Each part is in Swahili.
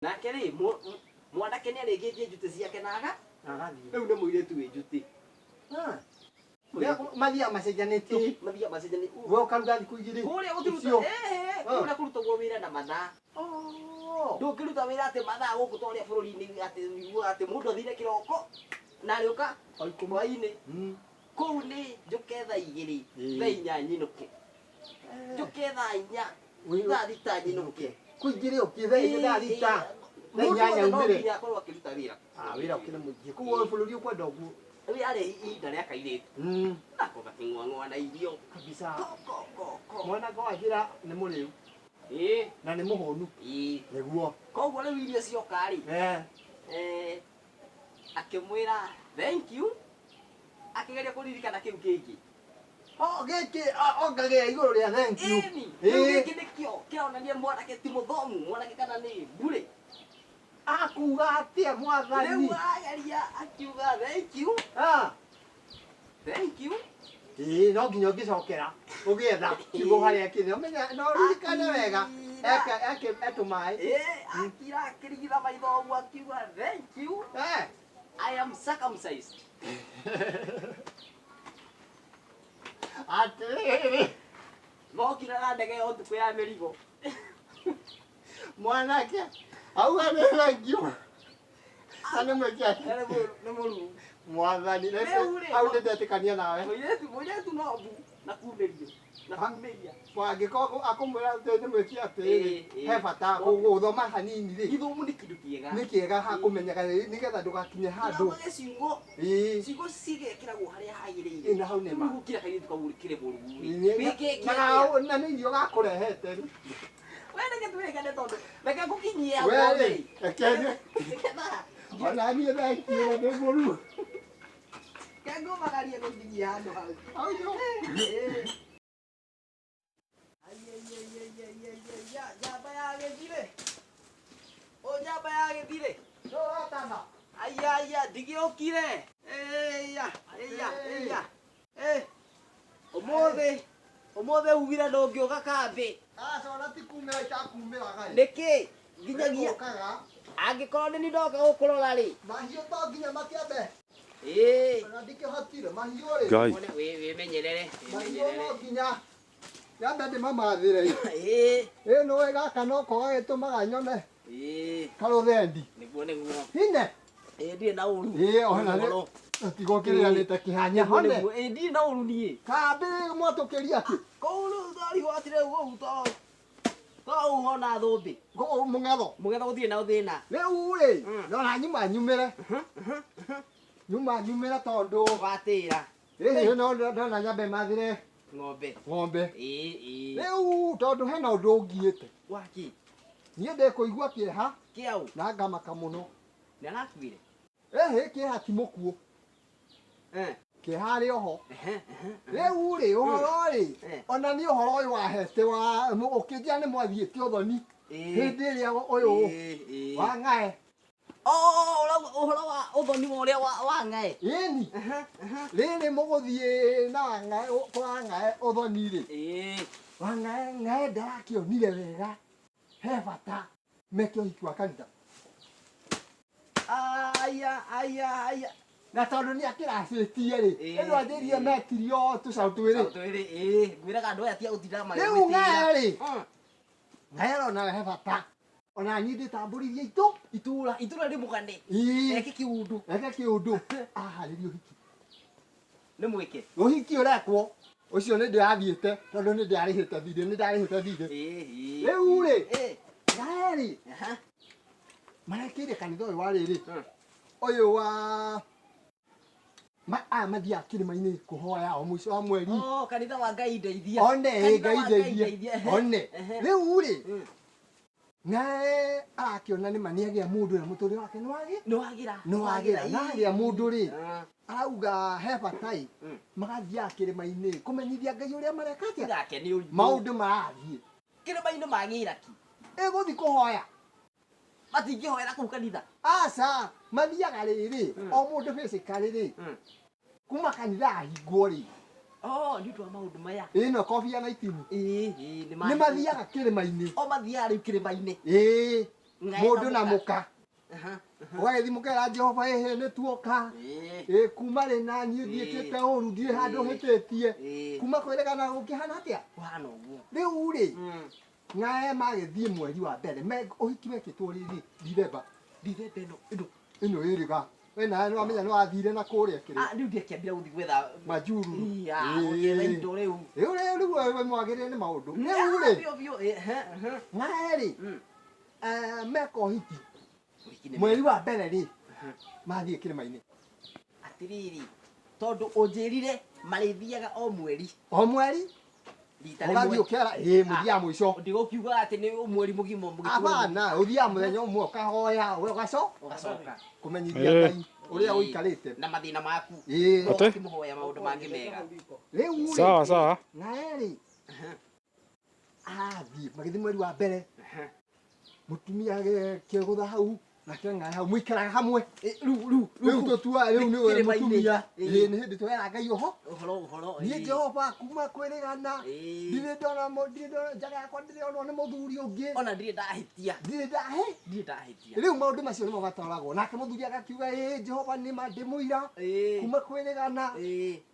Nake rĩ mwanake nĩ arĩgĩtie njutĩ ciake naga Agathie. rĩu nĩ mũirĩtu wĩ njutĩ. Mathia macenjanĩtio. Mathia macenjanĩtio. Wewe ukaruta thikũ igĩrĩ. Kũrĩa gũtiruta kũrĩa kũrutagwo wĩra na mathaa. Ndũngĩruta wĩra atĩ mathaa gũkũ ta ũrĩa bũrũri-inĩ atĩ mũndũ athire kĩroko na arĩũka hwaĩ-inĩ. Kũu nĩ njũke thaa igĩrĩ thaa inya nyinũke. Njũke thaa inya thaa thita nyinũke. Kũingĩrĩ ũkĩthaa thaa thita. Na inyanya umĩre. Nginya akorwo akĩruta wĩra. Wĩra ũkĩrĩ mũingĩ. Kũguo bũrũri ũkwenda ũguo. Rĩu yarĩ ihinda rĩa kairĩtu. Nako gakĩng'oang'oa na irio. Kabisa. Mwanake wa njĩra nĩ mũrĩu. Na nĩ mũhũnu. Nĩguo. Koguo rĩu irio cioka-rĩ, akĩmwĩra thank you. Akĩgeria kũririkana kĩu kĩngĩ. Gĩkĩ ongagĩrĩra igũrũ rĩa thank you. Rĩu gĩkĩ nĩkĩo kĩronania mwanake ti mũthomu, mwanake kana nĩ mbure. Akuga atĩa mwathani? Rĩu ageria akiuga thank you. Thank you. No nginya ũngĩcokera ũgĩetha kiugo harĩa kĩrĩ. Ũmenya no ririkane wega etũmaĩ. Akira akĩrigitha maitho ũguo akiuga thank you. I am circumcised. Atĩrĩrĩ. Mokire na ndege yo ũtukũ ya mĩrigo. Mwanake auga nĩ thank you. Na nĩ mwĩkĩte. Nĩ mũruu. Mwathani au ndetĩkania nawe. Mũirĩtu no mbu na kumĩrio. Na kumĩria. Angĩkorwo akũmwĩra atĩ nĩ mwĩkia atĩ he bata gũthoma hanini rĩ. Gĩthomo nĩ kĩndũ kĩega. Nĩ kĩega hakũmenyeka nĩgetha ndũgakinye handũ. Ciugo. Ciugo cigekĩragwo harĩa hagĩrĩire. Na hau nĩ ma. Gũkira kairĩtu kau kĩrĩ mũruu. Na nĩ irio gakũrehete rĩ. We nĩ gĩtũrĩkane tondũ reke ngũkinyie we reke ona niĩ thank you nĩ mũruu. Kengũmagarie gũkinyie handũ hau. Njamba ya gĩthirĩ. Njamba ya gĩthirĩ. Aya ndigĩũkire. Ũmũthĩ ugire ndũngĩũka kambĩ. Ona ti kumĩra itakumĩraga. Nĩkĩ? Nginyagia angĩkorwo nĩ niĩ ndoka gũkũrora rĩ. Mahiũ to nginya makĩambe. Ona ndikĩhotire mahiũ rĩ. Wĩmenyerere. Mahiũ no nginya nyambe ndĩmamathĩre. Nĩ ũĩ gaka noko gagĩtũmaga nyone karũthendi. Nĩguo. Hine. Ndirĩ na ũru. Ona tigũkĩrĩanĩte kĩhanya hone. Ndirĩ na ũru niĩ. Kambĩ mwatũkĩria atĩ. Kũu rĩu twarigotire ũguo to ũhona thũmbĩ. Mũng'etho. Mũgetho gũtirĩ na thĩna. Rĩu rĩ ndona nyumĩre. Nyumĩre tondũ watĩra. Ndona nyambe mathĩre ng'ombe. Rĩu tondũ hena ũndũ ũngiĩte. Waki. Niĩ ndĩkũigua kĩeha. Kĩau. Na ngamaka mũno. Nĩarakuire. Kĩeha ti mũkuo. Kĩeha arĩ oho. Rĩu rĩ ũhoro rĩ ona nĩ ũhoro ũyũ wahete ũkĩnjĩra nĩ mwathiĩte ũthoni hĩndĩ ĩrĩa ũyũ wa ng'ae. Ũhoro wa ũthoni ũrĩa wa ng'ae. Ĩni rĩrĩ mũgũthiĩ na ng'ae kwa ng'ae ũthoni rĩ. Wa ng'ae ndarakĩonire wega he bata meke ũhiki wa kanitha. Aya. Na tondũ nĩ akĩracĩtie rĩ. Ĩno anjĩrire metirio tũcaũ twĩrĩ. Ngwĩraga andũ aya tia gũtinda magĩgwĩtĩra. Rĩu ng'ae rĩ. Ng'ae arona he bata. Ona niĩ ndĩtambũrithie itũra rĩmũgane. Eke kĩũndũ. Aharĩria ũhiki. Nĩ mwĩke. Ũhiki ũrekwo. Ũcio nĩ ndĩrathiĩte tondũ nĩ ndarĩhĩte thirĩ. Rĩu rĩ. Ng'ae rĩ. Marekĩire kanitha ũyũ wa rĩrĩ. Ũyũ wa mathiaga kĩrĩma-inĩ kũhoya o mũico wa mweri. Kanitha wa Ngai ndeithia. Ngai ndeithia. Rĩu rĩ. Ng'ae arakĩona nĩma nĩagĩa mũndũ ũrĩa mũtũrĩre wake nĩwagĩra. Na agĩa mũndũ rĩ. Arauga he bata magathiaga kĩrĩma-inĩ kũmenyithia Ngai ũrĩa mareka atĩa. Maũndũ marathiĩ. Kĩrĩma-inĩ magĩra ki. Gũthiĩ kũhoya. Matingĩhoera kũu kanitha. Aca mathiaga rĩrĩ o mũndũ physically rĩ. Kuma kanitha ahingwo rĩ. Nĩ ũndũ wa maũndũ maya. Ĩno kobia na itinu. Nĩ mathiaga kĩrĩma-inĩ. Mathiaga rĩu kĩrĩma-inĩ. mundu na muka wagathi mukera Jehova ehe ni tuoka kuma ri na niĩ ndiĩkĩte ũru ndirĩ handũ hĩtĩtie kuma kwĩrĩgana gũkĩhana atĩa rĩu rĩ ng'ae magĩthiĩ mweri wa mbere ũhiki wekĩtwo rĩrĩ Dithemba ĩno ĩrĩga we nawe nĩ wamenya nĩ wathire na kũrĩa kĩrĩ rĩu ndĩkĩambire gũthiĩ gwetha Manjuru rĩu we mwagĩrĩre nĩ maũndũ rĩu rĩ ng'ae rĩ meka ũhiki mweri wa mbere rĩ mathiĩ kĩrĩma-inĩ atĩrĩrĩ tondũ ũnjĩrire marĩthiaga o mweri ũgathiĩ ũkĩara mũthia mũico ndigũkiuga atĩ nĩ mweri mũgima abana ũthiaga mũthenya ũmwe ũkahoya ũgacoka kũmenyithia Ngai ũrĩa ũikarĩte na mathĩna maku ũkĩmũhoya maũndũ mangĩ mega rĩu sawa ng'ae rĩ athiĩ magĩthiĩ mweri wa mbere mũtumia kĩgũtha hau nake ng'ae hau mũikaraga hamwe rĩu tũtua rĩu nĩwe mũtumia nĩ hĩndĩ twera Ngai ũhoro niĩ Jehova kuma kwĩrĩgana ndirĩ ndona njaga yakwa ndĩrĩonwo nĩ mũthuri ũngĩ ona ndirĩ ndahĩtia rĩu maũndũ macio nĩmo mataragwo nake mũthuri agakiuga Jehova nĩma ndĩmũira kuma kwĩrĩgana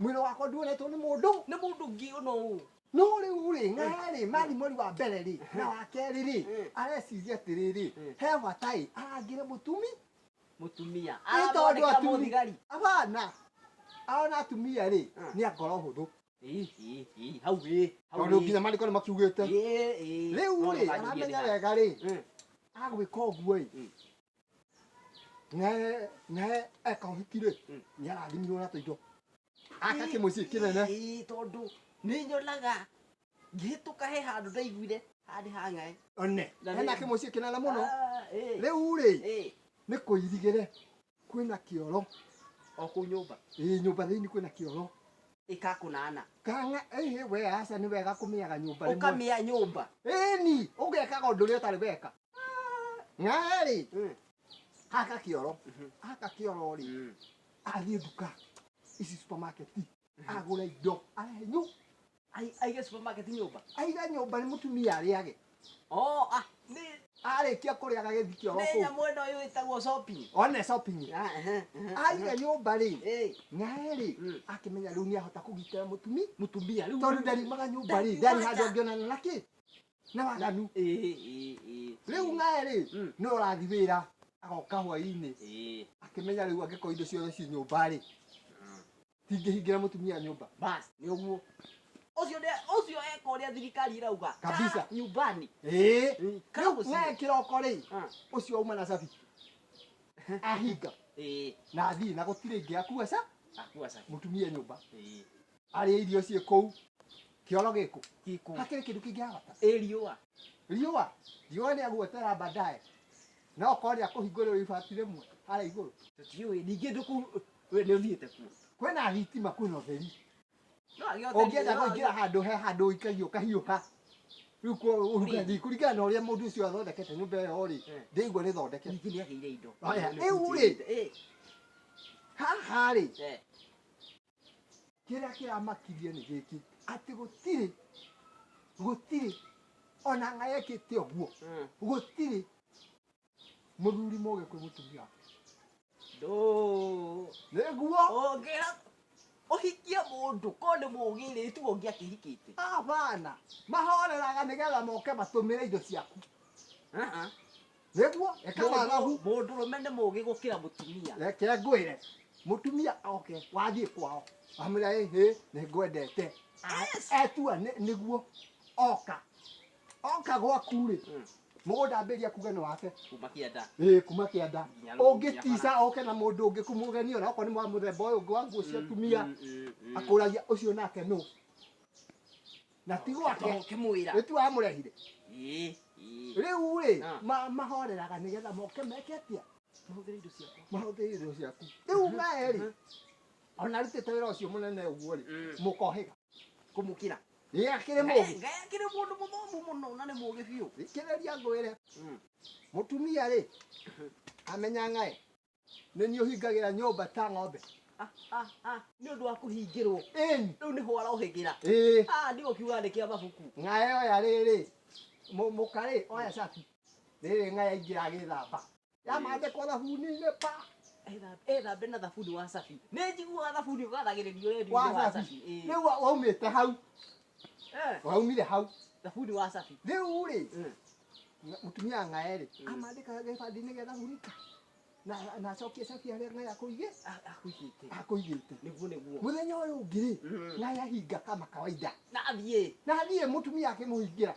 mwĩrĩ wakwa nduonetwo nĩ mũndũ ũngĩ ũno no rĩu rĩ ng'ae rĩ mathi mweri wa mbere rĩ na wa kerĩ rĩ areciria atĩrĩrĩ he bata arangĩre mũtumia tondũ atumia abana arona atumia rĩ nĩ ngoro hũthũ tondũ nginya maandĩko nĩ makiugĩte rĩu rĩ aramenya wega rĩ agwĩka ũguo ng'ae eka ũhiki rĩ nĩ arathimirwo na tũindo akake mũciĩ kĩnene tondũ nĩ nyonaga ngĩhĩtũka he handũ ndaiguire handĩ ha ng'ae hena kĩmũciĩ kĩnene mũno rĩu rĩ nĩ kũirigĩre kwĩna kĩoro o kũu nyũmba nyũmba thĩinĩ kwĩna kĩoro ĩkakũnana we aca nĩ wega kũmĩaga nyũmba ũkamĩa nyũmba ĩni ũgekaga ũndũ ũrĩa ũtarĩ weka ng'ae rĩ haka kĩoro rĩ athiĩ nduka ici supermarket agũra indo arehe aige supermarket nyũmba aiga nyũmba nĩ mũtumia arĩage arĩkia kũrĩa agagĩthi kĩoro kũu nĩ mwena ũyũ wĩtagwo shopping shopping aiga nyũmba rĩ ng'ae rĩ akĩmenya rĩu nĩ ahota kũgitĩra mũtumia tondũ ndariumaga nyũmba rĩ ndarĩ handũ angĩonana nakĩ na waganu rĩu ng'ae rĩ nĩ ũrathi wĩra agoka hwaĩ-inĩ akĩmenya rĩu angĩkorwo indo ciothe ci nyũmba rĩ tingĩhingĩra mũtumia nyũmba basi nĩ ũguo ũcio eka ũrĩa thirikari irauga kabisa nyumbani rĩu ng'ae kĩroko rĩ ũcio auma na cabi ahinga na athiĩ na gũtirĩ ingĩ akua mũtumia nyũmba arĩa irio ciĩ kũu kĩoro gĩkũ hakĩrĩ kĩndũ kĩngĩ abata riũa nĩ agwetera baadaye no korĩa kũhingũrĩrwo ibati rĩmwe harĩa igũrũ tũtiũĩ ningĩ we nĩ ũthiĩte kuo kwĩna thitima kwĩna ũtheri ũngĩenda kũingĩra handũ ũikagio kahiũha rĩu kũringana na ũrĩa mũndũ ũcio athondekete nyũmba ĩyo rĩ ndĩigua nĩ thondeke ningĩ nĩ agĩire indo rĩu rĩ haha rĩ kĩrĩa kĩramakirie nĩ gĩkĩ atĩ gũtirĩ ona ng'ae ekĩte ũguo gũtirĩ mũthuri mũgĩ kwĩ mũtumia nĩguo ũhikie mũndũ ko nĩ mũgĩrĩtu ũngĩ akĩhikĩte abana mahoreraga nĩgetha moke matũmĩre indo ciaku nĩguo mũndũrũme nĩ mũgĩ gũkĩra mũtumia reke ngwĩre mũtumia oke wathiĩ kwao wamwĩra hĩ nĩ ngwendete etua nĩguo oka gwaku rĩ mũgũnda ambĩria kuga nĩ wake kuma kĩanda ũngĩtica oke na mũndũ ũngĩ kũmũgenia ona okorwo nĩ wa mũthemba ũyũ ũngĩ wa nguo cia atumia akũragia ũcio nake nũ na ti gwake nĩ tu wamũrehire rĩu rĩ mahoreraga nĩgetha moke meke atĩa mahũthĩre indo ciaku rĩu ng'ae rĩ ona arutĩte wĩra ũcio mũnene ũguo rĩ mũkohĩga kũmũkĩra akĩrĩ mũgĩ akĩrĩ mũndũ mũthomu mũno na nĩ mũgĩ biũ thikĩrĩria ngwĩre mũtumia rĩ amenya ng'ae nĩ niĩ ũhingagĩra nyũmba ta ng'ombe nĩ ũndũ wa kũhingĩrwo rĩu nĩho arohĩgĩra ndigũkiuga andĩke mabuku ng'ae oya rĩrĩ mũka rĩ oya cabi Rĩrĩ ng'aya ingĩra gĩthamba. Yamandĩkwo thabuni-inĩ pa. Ethambe na thabuni wa Safi. Nĩ njiguaga thabuni ũgathagĩrĩrio redio-inĩ wa Safi. Rĩu waumĩte hau. Waumire hau. Thabuni wa Safi. Rĩu rĩ, mũtumia ng'aya rĩ, amandĩka gĩbandĩ-inĩ gĩa thabuni ka. Na acokie Safi harĩa ng'aya akũigĩte. Nĩguo. Mũthenya ũyũ ũngĩ rĩ, ng'aya hinga kama kawaida. Nathiĩ mũtumia akĩmũhingĩra.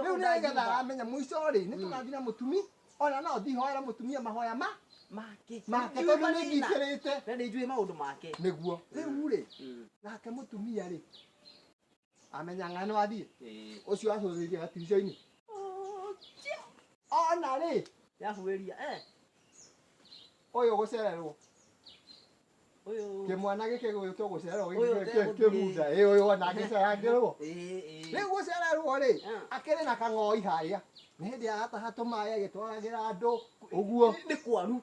Rĩu nĩgetha amenya mũico rĩ, nĩtũgathiĩ na mũtumi, ona no thihoera mũtumia mahoya make tondũ nĩngĩkĩrĩte. Na nĩnjũĩ maũndũ make. Nĩguo. Rĩu rĩ, nake mũtumia rĩ, amenya ng'ano athiĩ. Ũcio acũthĩrĩria gatirica-inĩ. Ona rĩ, yahuĩria ũyũ gũcererwo. Kĩmwana gĩkĩ gwĩtwo gũcererwo kĩmunda. Ũyũ ona gĩceragĩrwo. Rĩu gũcererwo rĩ, akĩrĩ na kang'oi harĩa. Nĩ hĩndĩ arataha tũmaĩ agĩtwaragĩra andũ ũguo. Nĩ kwaru.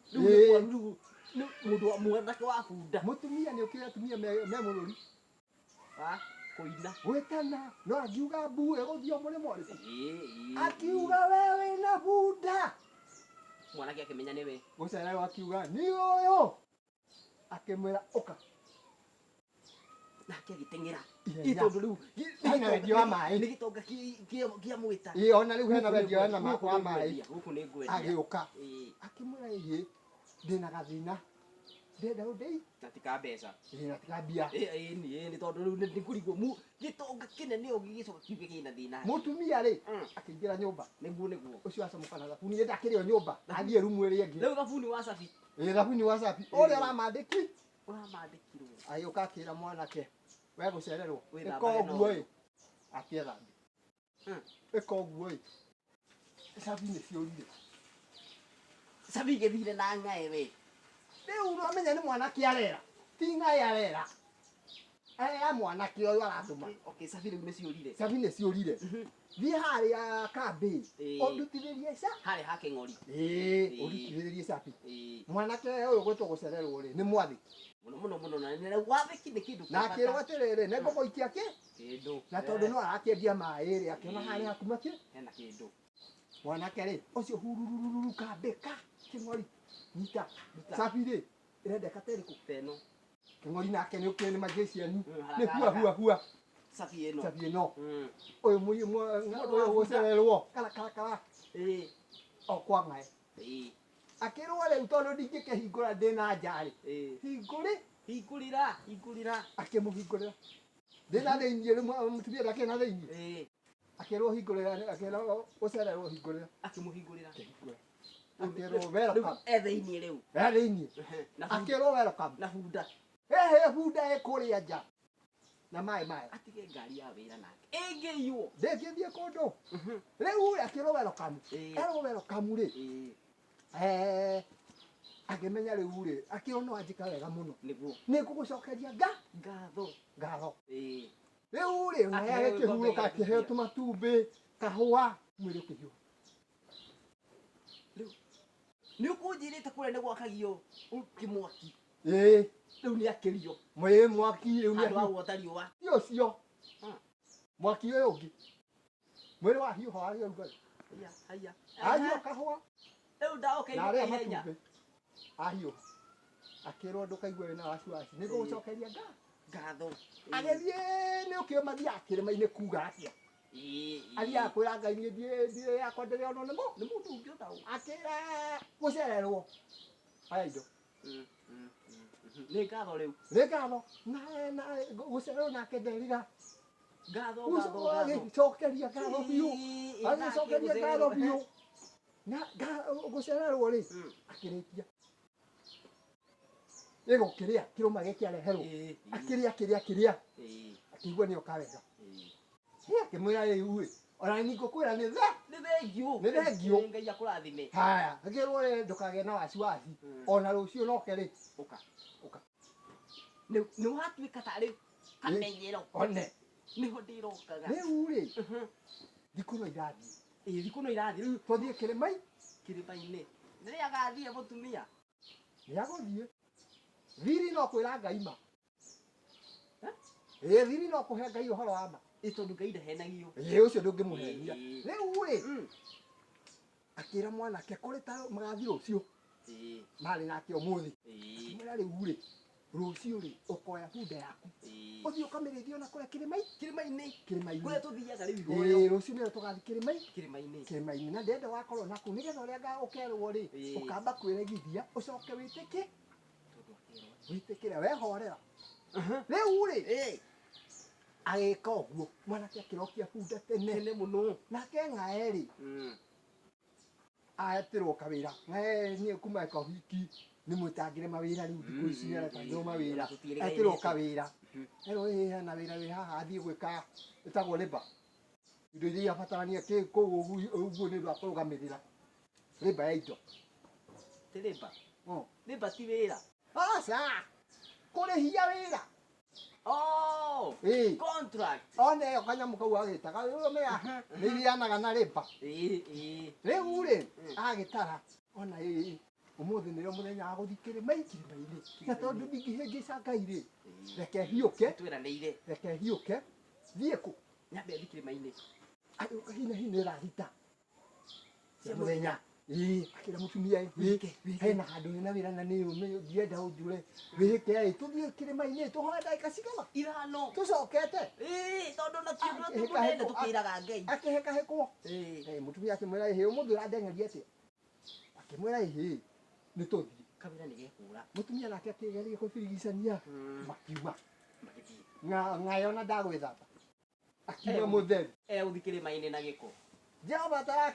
Mũndũ mwanake wa bunda. Mũtumia nĩ ũkĩrĩ atumia me mũrũri. Kũina. Gwĩtana. No angiuga mbu ĩgũthiĩ mũrĩmo ũrĩkũ. Akiuga we wĩna bunda. Mwanake akĩmenya nĩwe. Gũcererwo akiuga nĩ ũyũ. Akĩmwĩra ũka. Nake agĩteng'era. Tondũ rĩu hena wendia wa maĩ. Nĩ gĩtonga kĩamwĩta. Ona rĩu hena wendia wa maĩ. Gũkũ nĩ ngwendia. Agĩũka. Akĩmwĩra ĩĩ ndĩna gathĩna. Ndĩrenda ũndei. Na tika mbeca. Na tika mbia. Nĩ tondũ rĩu nĩ kũrigwo gĩtonga kĩnene ũgĩ gĩcoka kiuge kĩna thĩna. Mũtumia rĩ akĩingĩra nyũmba. Nĩguo. Ũcio acamũka na thabuni ndakĩrĩ o nyũmba. Athiĩ rumu ĩrĩa ĩngĩ. Rĩu thabuni wa Safi. Thabuni wa Safi. Ũrĩa ũramandĩkirwo. Agĩũka akĩra mwanake. We gũcererwo. Ĩka ũguo ĩ. Akĩethambi. Ĩka ũguo ĩ. Safi nĩ ciũrire. Safi gĩthire na ng'aĩ we. Rĩu ũramenya nĩ mwanake arera. Ti ng'aĩ arera. Ya mwanake ũyũ aratũma. Okay, Safi rĩu nĩ ciũrire. Safi nĩ ciũrire. Thiĩ harĩa kambĩ. Ũndutithĩrie harĩa ha kĩng'ori. Ũndutithĩrie Safi. Mwanake ũyũ gwĩtwo gũcererwo rĩ nĩ mwathi. Mũno na wathĩki nĩ kĩndũ. Na akĩrwo atĩrĩrĩ nĩ ngũgũikia kĩndũ. Na tondũ no arakĩendia maĩ rĩ akĩona harĩa hakuma hena kĩndũ. Mwanake rĩ ũcio hurururu kambĩka kĩng'ori. Nyita. Safi rĩ ĩrendeka terĩkũ. Teno. Kĩng'ori nake nĩ ũkĩrĩ nĩ magiciani. Nĩ hua. Safi ĩno. Ũyũ ũyũ gũcererwo. Kara. Kwa ng'aĩ. Akĩrwo rĩu tondũ ndingĩkĩhingũra ndĩna nja rĩ. Hingũrĩra. Akĩmũhingũrĩra. Ndĩna thĩinĩ rĩu mũtumia ndakĩrĩ na thĩinĩ. Akĩrwo hingũrĩra akĩrwo gũcererwo hingũrĩra. Akĩmũhingũrĩra. Akĩrwo welcome. Thĩinĩ rĩu. Thĩinĩ. Akĩrwo welcome. Na bunda. Bunda ĩkũrĩa nja. Na maĩ. Atige ngari ya wĩra nake. Ĩngĩiywo. Ndĩngĩthiĩ kũndũ. Rĩu akĩrwo welcome. Erwo welcome rĩ. Akĩmenya rĩu rĩ akĩrwo no anjĩka wega mũno. Nĩ ngũgũcokeria ngatho. Rĩu rĩ ng'aĩ agĩkĩhurũka akĩheo tũmatumbĩ kahũa mwĩrĩ ũkĩhiũha. Rĩu nĩ ũkũnjĩrĩte kũrĩa nĩ gwakagio kĩmwaki. Rĩu nĩ akĩrio. Mwaki rĩu nĩ andũ a guota riũa. Ti ũcio. Mwaki ũyũ ũngĩ. Mwĩrĩ wahiũha wagĩa ũrugarĩ. Ahiũha kahũa. Rĩu ndaũkĩigua ihenya. Ahiũha. Akĩrwo ndũkaigue wĩna wasiwasi. Nĩ ngũgũcokeria ngatho. Agĩthiĩ nĩ ũkĩmathiĩ kĩrĩma-inĩ kuga atĩa. Athiaga kwĩra Ngai niĩ ndiĩ yakwa ndĩrĩonwo nĩ mũndũ ũngĩ ũtaũ. Akĩra gũcererwo. Aya indo. Nĩ ngatho rĩu. Nĩ ngatho. Na gũcererwo nake nderiga. Ngatho. Agĩcokeria ngatho biũ. Agĩcokeria ngatho biũ. Na gũcererwo rĩ akĩrĩkia. Gĩgũkĩrĩa kĩrũma gĩkĩ areherwo. Akĩrĩa. Akĩigua nĩyo kawega. Akĩmwĩra rĩu rĩ ona nĩ ngũkwĩra nĩ thengiũ. Ngai akũrathime. Haya akĩrwo rĩ ndũkagĩe na wasiwasi. Ona rũciũ noke rĩ ũka. Nĩ watuĩka tarĩ kamenyero. One. Nĩho ndĩrokaga. Rĩu rĩ thikũ no irathiĩ. Thikũ no irathiĩ. Rĩu tũthiĩ kĩrĩma-inĩ. Rĩrĩa agathiĩ mũtumia. Nĩagũthiĩ. Thiri no kwĩra Ngai ma. Thiri no kũhe Ngai ũhoro wa ma. Tondũ Ngai ndahenagio. Ũcio ndũngĩmũhenia. Rĩu rĩ akira mwanake kuri ta magathi rucio mari nake umuthi mwira riu ri rucio ri ukoya bunda yaku uthi ukamirithia ona kuria kirimai kuria tuthiaga riu igoyo rucio nio tugathi kirimai na ndenda wakorwo naku nigetha uria ukerwo ri ukamba kwiregithia ucoke witikire wehorera riu ri agika uguo mwanake akirokia bunda tene muno nake ng'ae ri aetirwo kawira ng'ae nie kuma eka wiki ni mutangire mawira riu thiku ici ni aretangirwo mawira etirwo kawira ero hena wira wi haha athie gwika etagwo riba indo iria abatarania ki kuu uguo ni rwa kurugamirira riba ya indo ti riba ti wira asa kurihia wira contract one yo kanyamu kau agitaga uyo mea nirianaga na riba riu ri agitara ona umuthi nirio muthenya wa guthi kirimai na tondu ndingihingica Ngai ri reke hiuke thie ku nyambe thi kirimaini ayo hina rita cia muthenya akira mutumia hena handu hena wira na ni ndienda unjure wike tuthie kirimaini tuhoe ndagika cigana ithano tucokete tondu na kiugo tukurenda tukiraga Ngai akiheka hekwo mutumia akimwira he umuthi urandengeria atia akimwira he ni tuthie kawira ni gekura mutumia nake akigeria kubirigicania makiuma ng'ae ona ndagwithamba akiuma mutheri uthikirimaini na giko Jehova